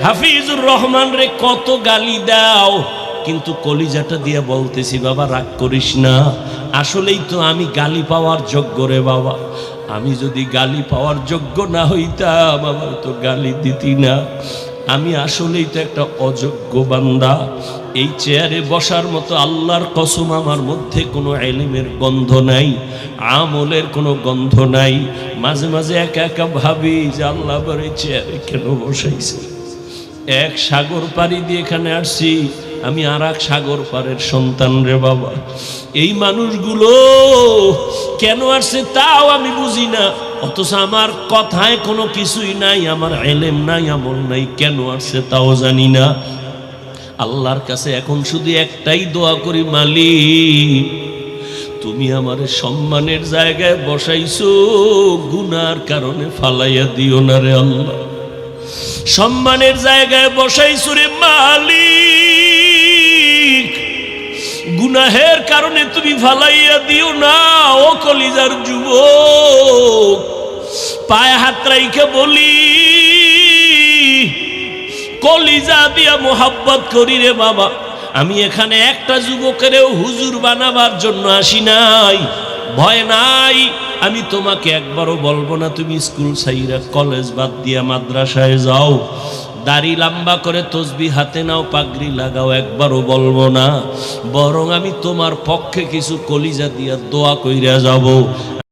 হাফিজুর রহমান রে কত গালি দাও, কিন্তু কলিজাটা দিয়ে বলতেছি বাবা রাগ করিস না, আসলেই তো আমি গালি পাওয়ার যোগ্য রে বাবা। আমি যদি গালি পাওয়ার যোগ্য না হইতাম আমার তো গালি দিতি না। আমি আসলেই তো একটা অযোগ্য বান্দা। এই চেয়ারে বসার মতো আল্লাহর কসম আমার মধ্যে কোনো ইলমের গন্ধ নাই, আমলের কোনো গন্ধ নাই। মাঝে মাঝে একা একা ভাবি যে আল্লাহ আবার এই চেয়ারে কেন বসাইছে। এক সাগর পাড়ি দিয়ে এখানে আসছি, আমি আর এক সাগর পাড়ের সন্তান রে বাবা। এই মানুষগুলো কেন আসছে তাও আমি বুঝি না, অথচ আমার কথায় কোনো কিছুই নাই, আমার ইলম নাই, আমল নাই, কেন আসছে তাও জানি না। আল্লাহর কাছে এখন শুধু একটাই দোয়া করি, মালিক তুমি আমার সম্মানের জায়গায় বসাইছো, গুনার কারণে ফালাইয়া দিও না রে আল্লাহ। সম্মানের জায়গায় বসাইছো রে মালিক, গুনাহের কারণে তুমি ফালাইয়া দিও না। ও কলিজার যুবক, পায়ে হাত রাইখা বলি, কলিজা দিয়া মোহাব্বত করি রে বাবা। আমি এখানে একটা যুবকেরও হুজুর বানাবার জন্য আসি নাই, ভয় নাই। আমি তোমাকে একবারও বলবো না তুমি স্কুল ছাইরা কলেজ বাদ দিয়া মাদ্রাসায় যাও, দাড়ি লম্বা করে তসবিহ হাতে নাও, পাগড়ি লাগাও, একবারও বলবো না। বরং আমি তোমার পক্ষে কিছু কলিজা দিয়া দোয়া কইরা যাব।